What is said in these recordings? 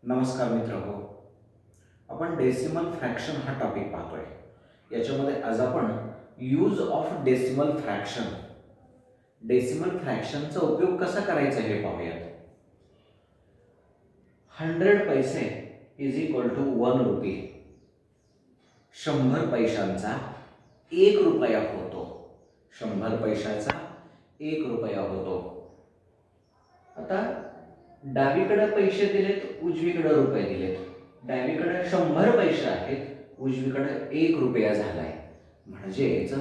नमस्कार मित्रहो, आपण डेसिमल फ्रॅक्शन हा टॉपिक पाहतोय. याच्यामध्ये आज आपण use of decimal fraction, decimal फ्रॅक्शनचा उपयोग कसा करायचा हे पाहूयात. 100 पैसे इज इक्वल टू 1 रुपी. 100 पैशांचा 1 रुपया होतो. 100 पैशाचा 1 रुपया होतो. आता डावीकडे पैसे दिलेत, उजवीकडे रुपये दिलेत. डावीकडे 100 पैसे आहेत, उजवीकडे 1 रुपया झालाय. म्हणजेच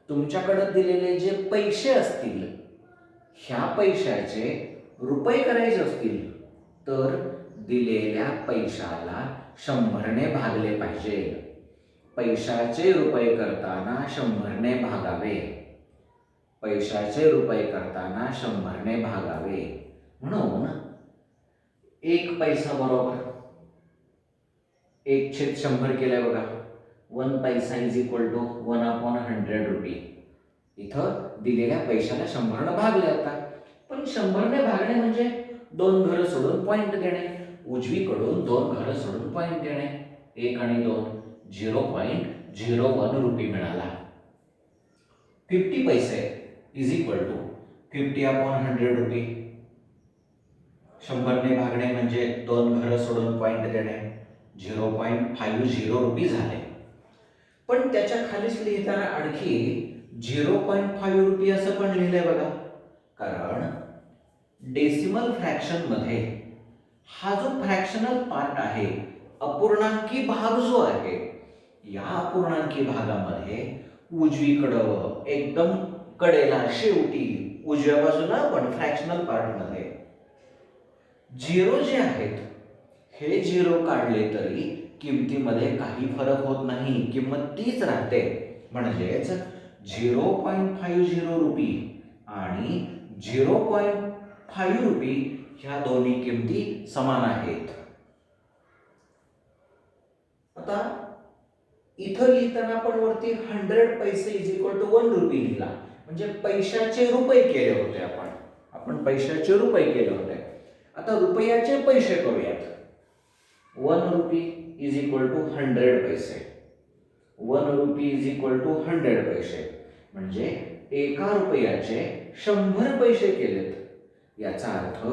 तुमच्याकडे दिलेले जे पैसे असतील, ह्या पैशाचे रुपये करायचे असतील तर दिलेल्या पैशाला 100ने भागले पाहिजे. पैशाचे रुपये करताना 100ने भागावे. पैशाचे रुपये करताना 100ने भागावे. म्हणून 1 पैसा बरोबर 1/100 केलंय बघा. 1 पैसा इज इक्वल टू 1/100 रुपी. इथं दिलेल्या पैशाला 100ने भागले. आता पण 100ने भागणे म्हणजे 2 घरं सोडून पॉइंट देणे. उजवीकडून 2 घरं सोडून पॉइंट देणे. 1 आणि 2 0.01 रुपी मिळाला. 50 पैसे इज इक्वल टू 50/100 रुपी. 100ने भागणे म्हणजे 2 घरं सोडून पॉइंट देणे. 0.50 रुपी झाले. पण त्याच्या खालीच लिहिताना आणखी 0.5 रुपी असं पण लिहिलंय बघा. कारण डेसिमल फ्रॅक्शन मध्ये हा जो फ्रॅक्शनल पार्ट आहे, अपूर्णांकी भाग जो आहे, या अपूर्णांकी भागामध्ये उजवीकडं एकदम कडेला शेवटी उजव्या बाजूला पण फ्रॅक्शनल पार्ट मध्ये 0 जे आहेत हे 0 काढले तरी किमतीमध्ये काही फरक होत नाही. किंमत तीच राहते. म्हणजेच 0.50 रुपी आणि 0.5 रुपी ह्या दोन्ही किमती समान आहेत. आता इथं लिहिताना आपण वरती 100 पैसे इज इक्वल टू 1 रुपी लिहिला. म्हणजे पैशाचे रुपये केले होते. आपण पैशाचे रुपये केले होते. आता रुपयाचे पैसे करूयात. 1 रुपी इज इक्वल टू 100 पैसे. 1 रुपी इज इक्वल टू 100 पैसे. म्हणजे 1 रुपयाचे 100 पैसे केलेत. याचा अर्थ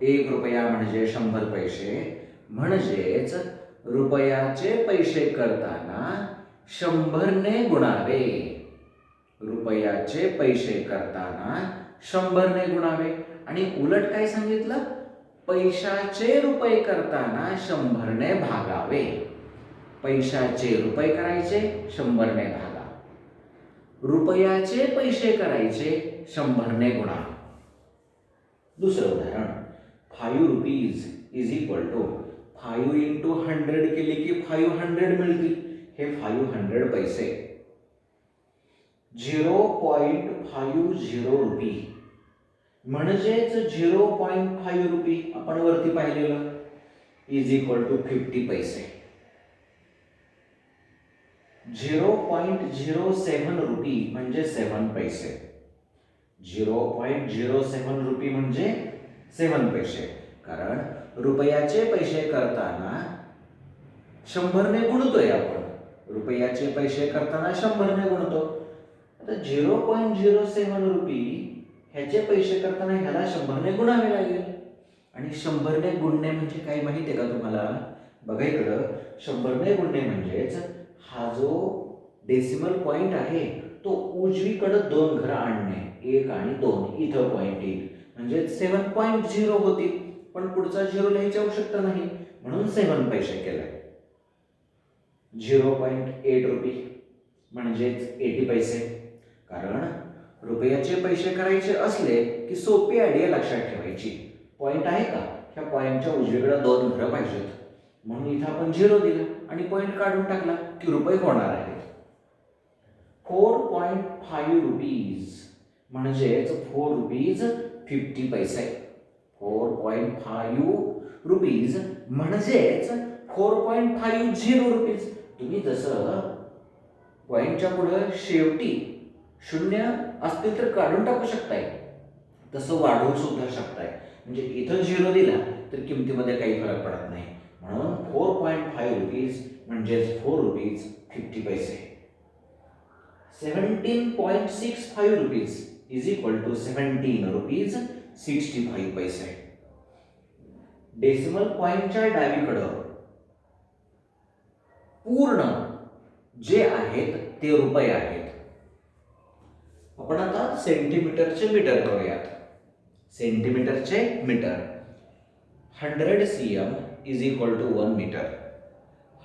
1 रुपया म्हणजे 100 पैसे. म्हणजेच रुपयाचे पैसे करताना 100ने गुणावे. रुपयाचे पैसे करताना 100ने गुणावे. आणि उलट काय सांगितलं? पैशाचे रुपये करताना 100ने भागावे. पैशाचे रुपये करायचे, 100ने भागा. रुपयाचे पैसे करायचे, 100ने गुणा. दुसरं उदाहरण, 5 rupees is equal to 5 into 100 केले की 500 मिळतील. हे 500 पैसे. 0.50 रुपी म्हणजेच 0.5 रुपी आपण वरती पाहिलेलं इज इक्वल टू 50 पैसे. 0.07 रुपी म्हणजे 7 पैसे. 0.07 रुपी म्हणजे 7 पैसे. कारण रुपयाचे पैसे करताना 100ने गुणतोय आपण. रुपयाचे पैसे करताना 100ने गुणतो. आता 0.07 रुपी ह्याचे पैसे करताना ह्याला 100ने गुणावे लागेल. आणि 100ने गुणणे म्हणजे काय माहिती आहे का तुम्हाला? बघा इकडं 100ने गुणणे म्हणजेच हा जो डेसिमल पॉइंट आहे तो उजवीकडे 2 घरं आणणे. 1 आणि 2 इथं पॉइंट येईल. म्हणजे 7.0 होती. पण पुढचा 0 लिहायची आवश्यकता नाही म्हणून 7 पैसे केले. 0.8 रुपी म्हणजेच 80 पैसे. कारण रुपयाचे पैसे करायचे असले की सोपी आयडिया लक्षात ठेवायची. पॉइंट आहे का? ह्या पॉइंटच्या उजवीकडे 2 घरं पाहिजेत. म्हणून इथं आपण 0 दिला आणि पॉइंट काढून टाकला की रुपये होणार आहेत. 4.5 रुपीज म्हणजेच 4 रुपीज 50 पैसे. 4.5 रुपीज म्हणजेच 4.50 रुपीज. तुम्ही जसं पॉइंटच्या पुढे शेवटी 0 असतील तर काढून टाकू शकताय, तसं वाढवू सुद्धा शकताय. म्हणजे इथं 0 दिला तर किमतीमध्ये काही फरक पडत नाही. म्हणून 4.5 रुपीज म्हणजेच 4 रुपीज 50 पैसे. 17.65 rupees is equal to 17 rupees 65 पैसे. डेसिमल पॉइंटच्या डावीकडं पूर्ण जे आहेत ते रुपये आहेत. आपण आता सेंटीमीटरचे मीटर करूयात. सेंटीमीटरचे metre. 100 cm is equal to 1 metre.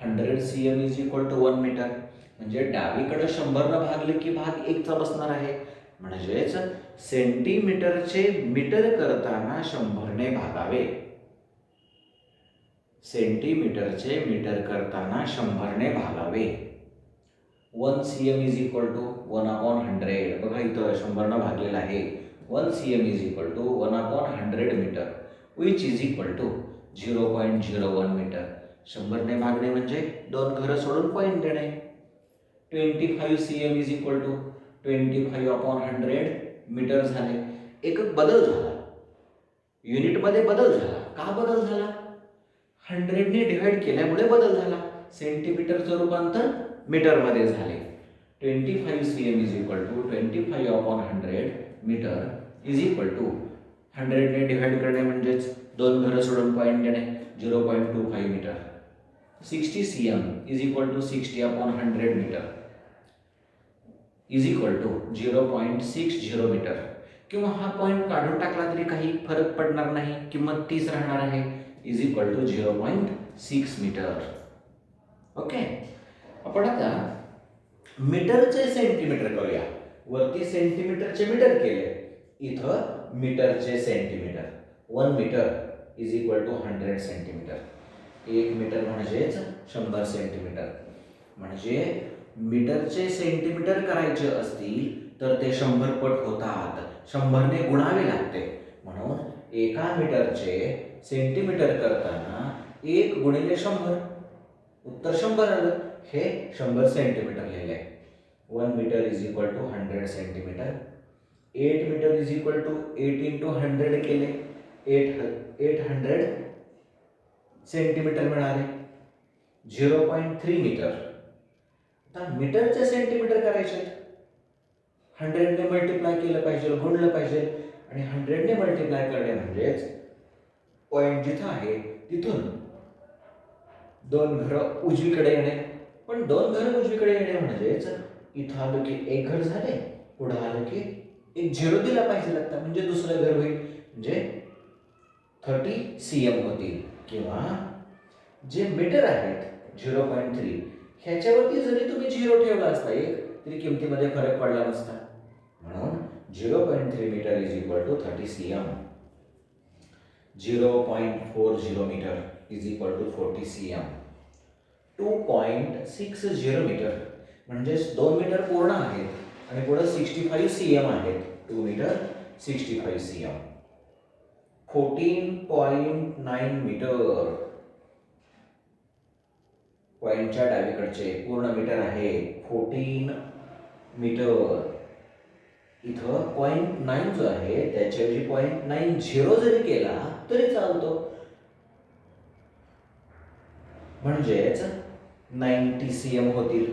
100 cm is equal to 1 metre. म्हणजे डावीकडे 100 न भागले की भाग 1 चा बसणार आहे. म्हणजेच सेंटीमीटरचे मीटर करताना 100 ने भागावे. सेंटीमीटरचे मीटर करताना 100 ने भागावे. 1 cm इज इक्वल टू 1/100. बघा इथं 100 न भागलेला आहे. 1 cm is equal to 1/100 metre which is equal to 0.01 metre. 100 ने भागणे म्हणजे 2 घरं सोडून पॉईंट देणे. 25 cm is equal to 25/100 metre झाले. एक बदल झाला, युनिटमध्ये बदल झाला. का बदल झाला? 100 ने डिवाइड केल्यामुळे बदल झाला. सेंटीमीटरचं रूपांतर मीटरमध्ये झाले. 25 cm is equal to 25/100 metre is equal to 100 ने डिवाइड करणे म्हणजेच 2 घरं सोडून पॉईंट देणे 0.25 metre. 60 cm is equal to 60/100 metre is equal to 0.60 metre. किंवा हा पॉईंट काढून टाकला तरी काही फरक पडणार नाही, किंमत तीच राहणार आहे. Is equal to 0.6 metre. Okay. आपण आता मीटरचे सेंटीमीटर करूया. वरती सेंटीमीटरचे मीटर केले, इथं मीटरचे centimetre. 1 metre is equal to 100 centimetre. 1 metre म्हणजेच 100 सेंटीमीटर. म्हणजे मीटरचे सेंटीमीटर करायचे असतील तर ते 100 पट होतात. 100 ने गुणावे लागते. म्हणून एका मीटरचे सेंटीमीटर करताना 1 गुणिले 100, उत्तर 100 आलं. हे 100 सेंटीमीटर लिहिले. 1 metre is equal to 100 centimetre. 8 metre is equal to 8 into 100 केले 800 सेंटीमीटर मिळाले. 0.3 मीटर. आता मीटरचे सेंटीमीटर करायचे 100 ने मल्टिप्लाय केलं पाहिजे, गुणलं पाहिजे. आणि 100 ने मल्टिप्लाय करणे म्हणजेच पॉइंट जिथं आहे तिथून 2 घरं उजवीकडे येणे. पण 2 घरं उजवीकडे येणे म्हणजेच इथं आलं की 1 घर झाले, पुढे आलं की एक 0 दिला पाहिजे लागतं, म्हणजे दुसरं घर होईल. म्हणजे 30 cm होतील. किंवा जे मीटर आहेत 0.3 ह्याच्यावरती जरी तुम्ही 0 ठेवला असता एक तरी किमतीमध्ये फरक पडला नसता. म्हणून 0.3 metre is equal to 30 cm. 0.40 metre is equal to 40 cm. 2.60 metre म्हणजेच 2 मीटर पूर्ण आहेत आणि पुढे 65 cm आहेत. 2 मीटर 65 cm. 14.9 मीटर. पॉइंटच्या डावीकडचे पूर्ण मीटर आहे 14 मीटर. इथं 0.9 जो आहे त्याच्याऐवजी 0.90 जरी केला तरी चालतो. म्हणजेच 90 cm होतील.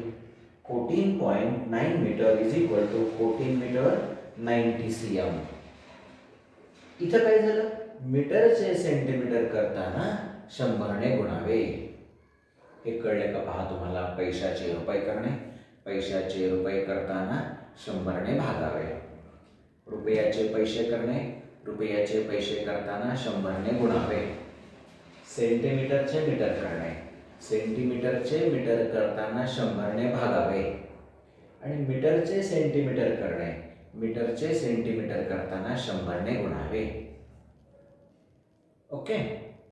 14.9 metre is equal to 14 metre 90 cm. इथं काय झालं? मीटरचे सेंटीमीटर करताना 100 ने गुणावे. हे कळले का पहा तुम्हाला? पैशाचे रुपये करणे. पैशाचे रुपये करताना 100 ने भागावे. रुपयाचे पैसे करणे. रुपयाचे पैसे करताना 100 ने गुणावे. सेंटीमीटरचे मीटर करणे. सेंटीमीटरचे मीटर करताना 100 ने भागावे. आणि मीटरचे सेंटीमीटर करणे. मीटरचे सेंटीमीटर करताना 100 ने गुणावे. ओके.